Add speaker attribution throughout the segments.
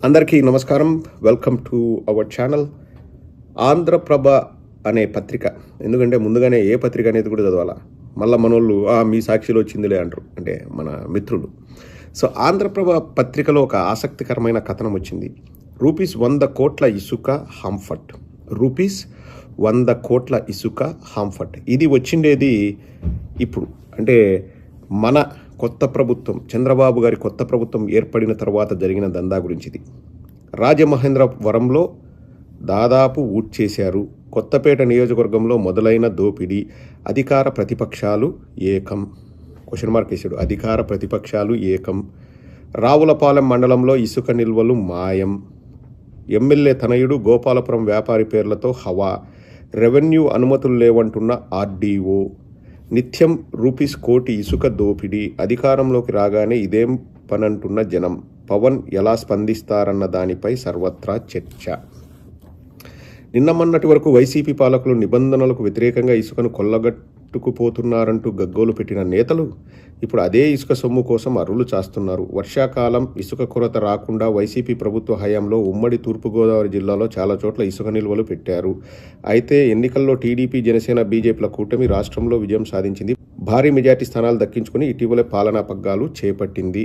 Speaker 1: అందరికీ నమస్కారం. Welcome to our channel. Andhraprabha అనే పత్రిక, ఎందుకంటే ముందుగానే ఏ పత్రిక అనేది కూడా చదవాలా, మళ్ళీ మనోళ్ళు మీ సాక్షిలో వచ్చిందిలే అంటారు, అంటే మన మిత్రులు. సో ఆంధ్రప్రభ పత్రికలో ఒక ఆసక్తికరమైన కథనం వచ్చింది. ₹100 కోట్ల ఇసుక హాంఫర్ట్. ₹100 కోట్ల ఇసుక హాంఫర్ట్. ఇది వచ్చిండేది ఇప్పుడు, అంటే మన కొత్త ప్రభుత్వం, చంద్రబాబు గారి కొత్త ప్రభుత్వం ఏర్పడిన తర్వాత జరిగిన దందా గురించి. ఇది రాజమహేంద్రవరంలో దాదాపు ఊడ్చేశారు. కొత్తపేట నియోజకవర్గంలో మొదలైన దోపిడీ. అధికార ప్రతిపక్షాలు ఏకం. క్వశ్చన్ మార్క్ వేసాడు. అధికార ప్రతిపక్షాలు ఏకం. రావులపాలెం మండలంలో ఇసుక నిల్వలు మాయం. ఎమ్మెల్యే తనయుడు గోపాలపురం వ్యాపారి పేర్లతో హవా. రెవెన్యూ అనుమతులు లేవంటున్న ఆర్డీఓ. నిత్యం ₹1 కోటి ఇసుక దోపిడీ. అధికారంలోకి రాగానే ఇదేం పనంటున్న జనం. పవన్ ఎలా స్పందిస్తారన్న దానిపై సర్వత్రా చర్చ. నిన్నమన్నటి వరకు వైసీపీ పాలకులు నిబంధనలకు వ్యతిరేకంగా ఇసుకను కొల్లగట్టుకుపోతున్నారంటూ గగ్గోలు పెట్టిన నేతలు ఇప్పుడు అదే ఇసుక సొమ్ము కోసం అరులు చాస్తున్నారు. వర్షాకాలం ఇసుక కొరత రాకుండా వైసీపీ ప్రభుత్వ హయాంలో ఉమ్మడి తూర్పుగోదావరి జిల్లాలో చాలా చోట్ల ఇసుక నిల్వలు పెట్టారు. అయితే ఎన్నికల్లో టీడీపీ, జనసేన, బీజేపీల కూటమి రాష్ట్రంలో విజయం సాధించింది. భారీ మెజార్టీ స్థానాలు దక్కించుకుని ఇటీవలే పాలనా పగ్గాలు చేపట్టింది.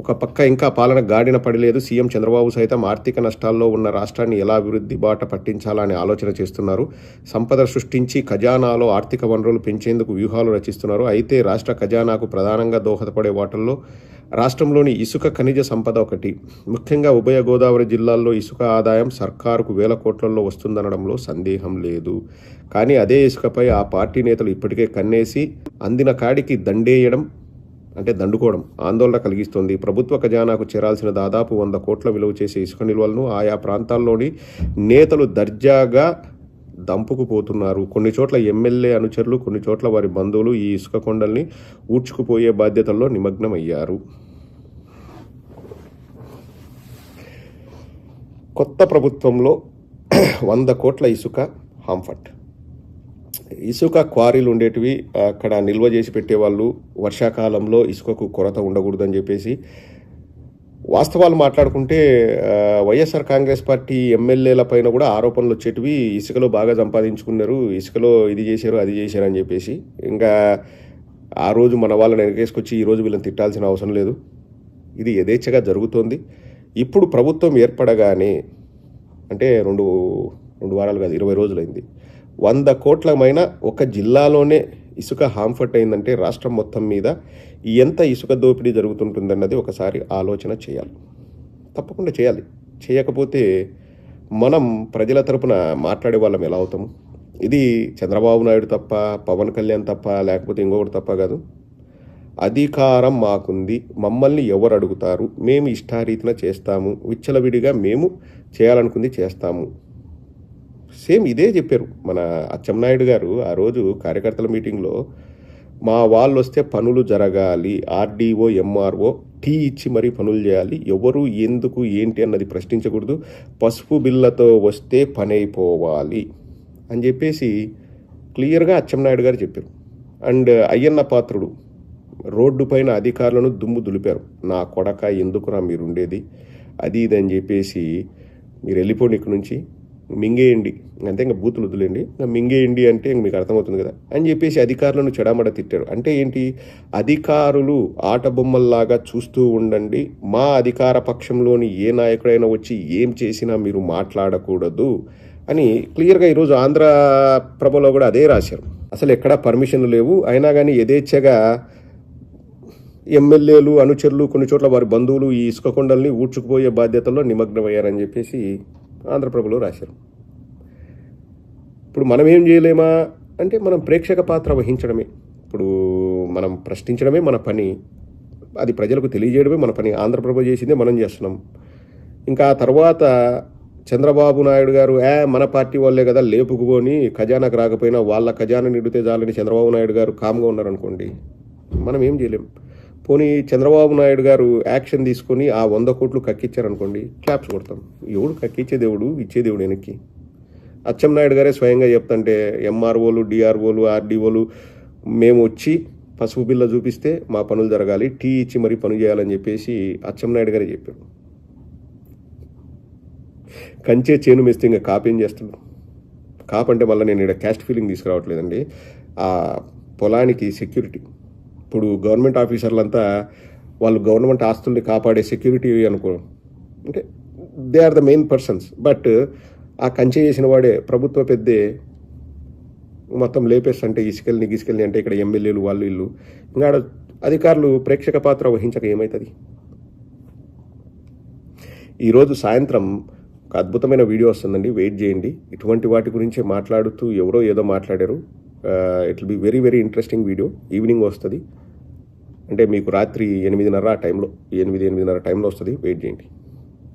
Speaker 1: ఒక పక్క ఇంకా పాలన గాడిన పడలేదు. సీఎం చంద్రబాబు సైతం ఆర్థిక నష్టాల్లో ఉన్న రాష్ట్రాన్ని ఎలా అభివృద్ధి బాట పట్టించాలని ఆలోచన చేస్తున్నారు. సంపద సృష్టించి ఖజానాలో ఆర్థిక వనరులు పెంచేందుకు వ్యూహాలు రచిస్తున్నారు. అయితే రాష్ట్ర ఖజానాకు ప్రధానంగా దోహదపడే వాటిల్లో రాష్ట్రంలోని ఇసుక ఖనిజ సంపద ఒకటి. ముఖ్యంగా ఉభయ గోదావరి జిల్లాల్లో ఇసుక ఆదాయం సర్కారుకు వేల కోట్లలో వస్తుందనడంలో సందేహం లేదు. కానీ అదే ఇసుకపై ఆ పార్టీ నేతలు ఇప్పటికే కన్నేసి అందిన కాడికి దండేయడం, అంటే దండుకోవడం ఆందోళన కలిగిస్తోంది. ప్రభుత్వ ఖజానాకు చేరాల్సిన దాదాపు 100 కోట్ల విలువ చేసే ఇసుక నిల్వలను ఆయా ప్రాంతాల్లోని నేతలు దర్జాగా దంపుకుపోతున్నారు. కొన్ని చోట్ల ఎమ్మెల్యే అనుచరులు, కొన్ని చోట్ల వారి బంధువులు ఈ ఇసుక కొండల్ని ఊడ్చుకుపోయే బాధ్యతల్లో నిమగ్నమయ్యారు. కొత్త ప్రభుత్వంలో 100 కోట్ల ఇసుక హాంఫర్ట్. ఇసుక క్వారీలు ఉండేటివి, అక్కడ నిల్వ చేసి పెట్టేవాళ్ళు. వర్షాకాలంలో ఇసుకకు కొరత ఉండకూడదని చెప్పేసి వాస్తవాలు మాట్లాడుకుంటే వైఎస్ఆర్ కాంగ్రెస్ పార్టీ ఎమ్మెల్యేల పైన కూడా ఆరోపణలు వచ్చేటివి. ఇసుకలో బాగా సంపాదించుకున్నారు, ఇసుకలో ఇది చేశారు, అది చేశారు అని చెప్పేసి. ఇంకా ఆ రోజు మన వాళ్ళని వెనకేసుకొచ్చి ఈరోజు వీళ్ళని తిట్టాల్సిన అవసరం లేదు. ఇది యథేచ్ఛగా జరుగుతోంది. ఇప్పుడు ప్రభుత్వం ఏర్పడగానే, అంటే రెండు వారాలు కాదు, 20 రోజులైంది. 100 కోట్లమైన ఒక జిల్లాలోనే ఇసుక హాంఫర్ట్ అయిందంటే రాష్ట్రం మొత్తం మీద ఎంత ఇసుక దోపిడీ జరుగుతుంటుందన్నది ఒకసారి ఆలోచన చేయాలి. తప్పకుండా చేయాలి. చేయకపోతే మనం ప్రజల తరపున మాట్లాడే వాళ్ళం ఎలా అవుతాము? ఇది చంద్రబాబు నాయుడు తప్ప, పవన్ కళ్యాణ్ తప్ప, లేకపోతే ఇంకొకటి తప్ప కాదు. అధికారం మాకుంది, మమ్మల్ని ఎవరు అడుగుతారు? మేము ఇష్టారీతిన చేస్తాము, విచ్చలవిడిగా మేము చేయాలనుకుంది చేస్తాము. సేమ్ ఇదే చెప్పారు మన అచ్చెన్నాయుడు గారు ఆ రోజు కార్యకర్తల మీటింగ్లో. మా వాళ్ళు వస్తే పనులు జరగాలి, ఆర్డీఓ, ఎంఆర్ఓ టీ ఇచ్చి మరీ పనులు చేయాలి, ఎవరు ఎందుకు ఏంటి అన్నది ప్రశ్నించకూడదు, పసుపు బిళ్ళతో వస్తే పని అయిపోవాలి అని చెప్పేసి క్లియర్గా అచ్చెన్నాయుడు గారు చెప్పారు. అండ్ అయ్యన్న పాత్రుడు రోడ్డు పైన అధికారులను దుమ్ము దులిపారు. నా కొడక ఎందుకురా మీరుండేది, అది ఇది అని చెప్పేసి, మీరు వెళ్ళిపోండి ఇక్కడ నుంచి, మింగేయండి అంతే, ఇంకా బూతులు వదిలేండి, ఇంకా మింగేయండి అంటే మీకు అర్థమవుతుంది కదా అని చెప్పేసి అధికారులను చెడామడ తిట్టారు. అంటే ఏంటి? అధికారులు ఆట బొమ్మల్లాగా చూస్తూ ఉండండి, మా అధికార పక్షంలోని ఏ నాయకుడైనా వచ్చి ఏం చేసినా మీరు మాట్లాడకూడదు అని క్లియర్గా ఈరోజు ఆంధ్రప్రభలో కూడా అదే రాశారు. అసలు ఎక్కడా పర్మిషన్లు లేవు, అయినా కానీ యథేచ్ఛగా ఎమ్మెల్యేలు, అనుచరులు, కొన్ని చోట్ల వారి బంధువులు ఈ ఇసుక కొండల్ని ఊడ్చుకుపోయే బాధ్యతల్లో నిమగ్నమయ్యారని చెప్పేసి ఆంధ్రప్రభలో రాశారు. ఇప్పుడు మనం ఏం చేయలేమా అంటే మనం ప్రేక్షక పాత్ర వహించడమే. ఇప్పుడు మనం ప్రశ్నించడమే మన పని, అది ప్రజలకు తెలియజేయడమే మన పని. ఆంధ్రప్రభ చేసిందే మనం చేస్తున్నాం. ఇంకా తర్వాత చంద్రబాబు నాయుడు గారు మన పార్టీ వాళ్ళే కదా లేపుకుని ఖజానాకు రాకపోయినా వాళ్ళ ఖజానా నిండితే చాలని చంద్రబాబు నాయుడు గారు కామ్గా ఉన్నారనుకోండి, మనం ఏం చేయలేం. పోనీ చంద్రబాబు నాయుడు గారు యాక్షన్ తీసుకొని ఆ 100 కోట్లు కక్కిచ్చారనుకోండి, క్లాప్స్ కొడతాం. ఎవడు కక్కిచ్చే దేవుడు, ఇచ్చే దేవుడు వెనక్కి. అచ్చెన్నాయుడు గారే స్వయంగా చెప్తుంటే ఎంఆర్ఓలు, డిఆర్ఓలు, ఆర్డీఓలు మేము వచ్చి పసుపు బిల్ల చూపిస్తే మా పనులు జరగాలి, టీ ఇచ్చి మరీ పనులు చేయాలని చెప్పేసి అచ్చెన్నాయుడు గారే చెప్పారు. కంచే చేను మేస్తే ఇంకా కాపేం చేస్తున్నాడు? కాపంటే మళ్ళీ నేను ఇక్కడ క్యాస్ట్ ఫీలింగ్ తీసుకురావట్లేదండి. ఆ పొలానికి సెక్యూరిటీ. ఇప్పుడు గవర్నమెంట్ ఆఫీసర్లంతా వాళ్ళు గవర్నమెంట్ ఆస్తుల్ని కాపాడే సెక్యూరిటీ అనుకో, అంటే they are the main persons. But ఆ కంచె చేసిన వాడే ప్రభుత్వ పెద్దే మొత్తం లేపేస్తుంటే గిసుకెళ్ళి అంటే ఇక్కడ ఎమ్మెల్యేలు వాళ్ళు ఇల్లు ఇంకా అధికారులు ప్రేక్షక పాత్ర వహించక ఏమవుతుంది? ఈరోజు సాయంత్రం ఒక అద్భుతమైన వీడియో వస్తుందండి, వెయిట్ చేయండి. ఇటువంటి వాటి గురించే మాట్లాడుతూ ఎవరో ఏదో మాట్లాడారు. It will be very very interesting video. Evening వస్తుంది, అంటే మీకు రాత్రి 8:30 టైంలో 8:30 టైంలో వస్తుంది. వెయిట్ చేయండి.